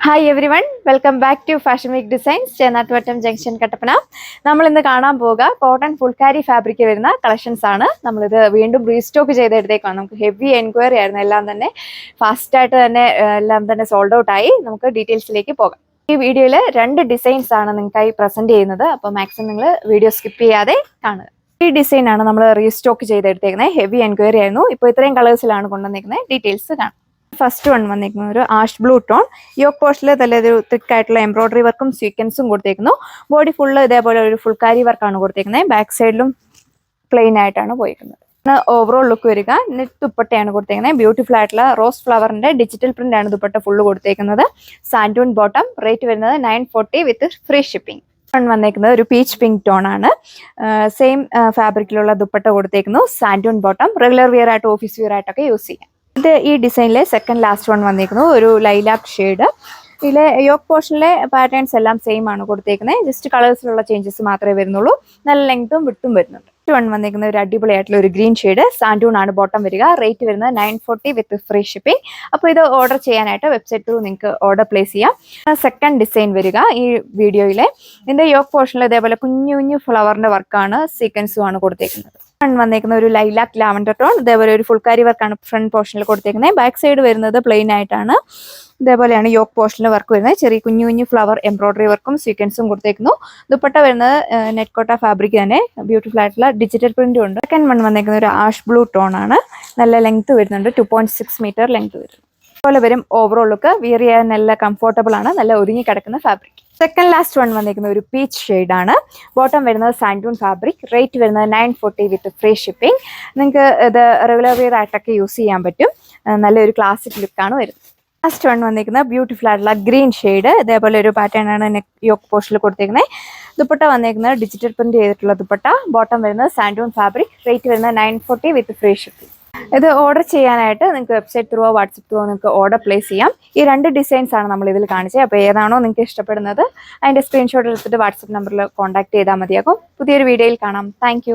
Hi everyone, welcome back to fashion week designs, Chennattuvattam junction, Kattappana. നമ്മൾ ഇന്ന് കാണാൻ പോകുക കോട്ടൺ ഫുൾക്കാരി ഫാബ്രിക് വരുന്ന കളക്ഷൻസ് ആണ്. നമ്മളിത് വീണ്ടും റീസ്റ്റോക്ക് ചെയ്തെടുത്തേക്കാണ്. നമുക്ക് ഹെവി എൻക്വയറി ആയിരുന്നു. എല്ലാം തന്നെ ഫാസ്റ്റായിട്ട് തന്നെ എല്ലാം തന്നെ സോൾഡ് ഔട്ട് ആയി. നമുക്ക് ഡീറ്റെയിൽസിലേക്ക് പോകാം. ഈ വീഡിയോയിൽ 2 ഡിസൈൻസ് ആണ് നിങ്ങൾക്കായി പ്രസന്റ് ചെയ്യുന്നത്. അപ്പോൾ മാക്സിമം നിങ്ങൾ വീഡിയോ സ്കിപ്പ് ചെയ്യാതെ കാണുക. ഈ ഡിസൈൻ ആണ് നമ്മൾ റീസ്റ്റോക്ക് ചെയ്തെടുത്തേക്കുന്നത്. ഹെവി എൻക്വയറി ആയിരുന്നു. ഇപ്പോൾ ഇത്രയും കളേഴ്സിലാണ് കൊണ്ടുവന്നിരിക്കുന്നത്. ഡീറ്റെയിൽസ് കാണാം. ഫസ്റ്റ് വൺ വന്നിരിക്കുന്നത് ഒരു ആഷ് ബ്ലൂ ടോൺ. യോക്ക് പോർഷനിൽ നല്ലൊരു തിക്ക് ആയിട്ടുള്ള എംബ്രോയിഡറി വർക്കും സ്വീക്വൻസും കൊടുത്തേക്കുന്നു. ബോഡി ഫുള്ള് ഇതേപോലെ ഒരു ഫുൾക്കാരി വർക്കാണ് കൊടുത്തേക്കുന്നത്. ബാക്ക് സൈഡിലും പ്ലെയിൻ ആയിട്ടാണ് പോയിരിക്കുന്നത്. ഓവറോൾ ലുക്ക് വരിക. നെറ്റ് ദുപ്പട്ടയാണ് കൊടുത്തേക്കുന്നത്. ബ്യൂട്ടിഫുൾ ആയിട്ടുള്ള റോസ് ഫ്ലവറിന്റെ ഡിജിറ്റൽ പ്രിന്റ് ആണ് ദുപ്പട്ട ഫുള്ള് കൊടുത്തേക്കുന്നത്. സാൻഡൂൺ ബോട്ടം. റേറ്റ് വരുന്നത് 940 വിത്ത് ഫ്രീ ഷിപ്പിംഗ്. വന്നേക്കുന്നത് ഒരു പീച്ച് പിങ്ക് ടോൺ ആണ്. സെയിം ഫാബ്രിക്കിലുള്ള ദുപ്പട്ട കൊടുത്തേക്കുന്നു. സാൻഡൂൺ ബോട്ടം. റെഗുലർ വിയർ ആയിട്ട് ഓഫീസ് വിയർ ആയിട്ടൊക്കെ യൂസ് ചെയ്യാം. ഇത് ഈ ഡിസൈനിലെ സെക്കൻഡ് ലാസ്റ്റ് വൺ വന്നിരിക്കുന്നു. ഒരു ലൈലാക്ക് ഷെയ്ഡ്. ഇതിലെ യോക്ക് പോർഷനിലെ പാറ്റേൺസ് എല്ലാം സെയിം ആണ് കൊടുത്തേക്കുന്നത്. ജസ്റ്റ് കളേഴ്സിലുള്ള ചേഞ്ചസ് മാത്രമേ വരുന്നുള്ളൂ. നല്ല ലെങ്ത്തും വിട്ടും വരുന്നുണ്ട്. വൺ വന്നിരിക്കുന്ന ഒരു അടിപൊളിയായിട്ടുള്ള ഒരു ഗ്രീൻ ഷെയ്ഡ്. സാൻഡൂൺ ആണ് ബോട്ടം വരിക. റേറ്റ് വരുന്നത് 940 വിത്ത് ഫ്രീ ഷിപ്പിംഗ്. അപ്പോൾ ഇത് ഓർഡർ ചെയ്യാനായിട്ട് വെബ്സൈറ്റ് ത്രൂ നിങ്ങൾക്ക് ഓർഡർ പ്ലേസ് ചെയ്യാം. സെക്കൻഡ് ഡിസൈൻ വരിക ഈ വീഡിയോയിലെ. ഇതിന്റെ യോക്ക് പോർഷനിൽ ഇതേപോലെ കുഞ്ഞു കുഞ്ഞു ഫ്ലവറിന്റെ വർക്കാണ്, സീക്വൻസും ആണ് കൊടുത്തേക്കുന്നത്. വന്നേക്കുന്ന ഒരു ലൈലാക്ക് ലാവൻഡർ ടോൺ. ഇതേപോലെ ഒരു ഫുൾക്കാരി വർക്കാണ് ഫ്രണ്ട് പോർഷനിൽ കൊടുത്തേക്കുന്നത്. ബാക്ക് സൈഡ് വരുന്നത് പ്ലെയിൻ ആയിട്ടാണ്. ഇതേപോലെയാണ് യോക്ക് പോർഷനിൽ വർക്ക് വരുന്നത്. ചെറിയ കുഞ്ഞു കുഞ്ഞു ഫ്ലവർ എംബ്രോയിഡറി വർക്കും സ്വീക്വൻസും കൊടുത്തേക്കുന്നു. ദുപ്പട്ട വരുന്നത് നെറ്റ് കോട്ട ഫാബ്രിക് തന്നെ. ബ്യൂട്ടിഫുൾ ആയിട്ടുള്ള ഡിജിറ്റൽ പ്രിന്റും ഉണ്ട്. സെക്കൻഡ് വൺ വന്നേക്കുന്ന ഒരു ആഷ് ബ്ലൂ ടോൺ ആണ്. നല്ല ലെങ്ത് വരുന്നുണ്ട്. 2.6 മീറ്റർ ലെങ്ത് വരുന്നു. അതുപോലെ വരും ഓവറോൾ ലുക്ക്. വിയർ ചെയ്യാൻ നല്ല കംഫർട്ടബിൾ ആണ്. നല്ല ഒരുങ്ങി കിടക്കുന്ന ഫാബ്രിക്. സെക്കൻഡ് ലാസ്റ്റ് വൺ വന്നിരിക്കുന്ന ഒരു പീച്ച് ഷെയ്ഡ് ആണ്. ബോട്ടം വരുന്നത് സാൻഡൂൺ ഫാബ്രിക്. റേറ്റ് വരുന്നത് 940 വിത്ത് ഫ്രീ ഷിപ്പിംഗ്. നിങ്ങൾക്ക് ഇത് റെഗുലർ വിയർ ആയിട്ടൊക്കെ യൂസ് ചെയ്യാൻ പറ്റും. നല്ലൊരു ക്ലാസിക് ലുക്കാണ് വരുന്നത്. ലാസ്റ്റ് വൺ വന്നിരിക്കുന്നത് ബ്യൂട്ടിഫുൾ ആയിട്ടുള്ള ഗ്രീൻ ഷെയ്ഡ്. ഇതേപോലെ ഒരു പാറ്റേൺ ആണ് യോക്ക് പോർഷനിൽ കൊടുത്തിരിക്കുന്നത്. ദുപ്പട്ട വന്നിരിക്കുന്നത് ഡിജിറ്റൽ പ്രിന്റ് ചെയ്തിട്ടുള്ള ദുപ്പട്ട. ബോട്ടം വരുന്നത് സാൻഡൂൺ ഫാബ്രിക്. റേറ്റ് വരുന്നത് 940 വിത്ത് ഫ്രീ ഷിപ്പിംഗ്. ഇത് ഓർഡർ ചെയ്യാനായിട്ട് നിങ്ങൾക്ക് വെബ്സൈറ്റ് ത്രൂ വാട്സപ്പ് ത്രൂ നിങ്ങൾക്ക് ഓർഡർ പ്ലേസ് ചെയ്യാം. ഈ 2 ഡിസൈൻസ് ആണ് നമ്മൾ ഇതിൽ കാണിച്ചത്. അപ്പോൾ ഏതാണോ നിങ്ങൾക്ക് ഇഷ്ടപ്പെടുന്നത് അതിൻ്റെ സ്ക്രീൻഷോട്ട് എടുത്തിട്ട് വാട്സപ്പ് നമ്പറിൽ കോൺടാക്ട് ചെയ്താൽ മതിയാകും. പുതിയൊരു വീഡിയോയിൽ കാണാം. താങ്ക്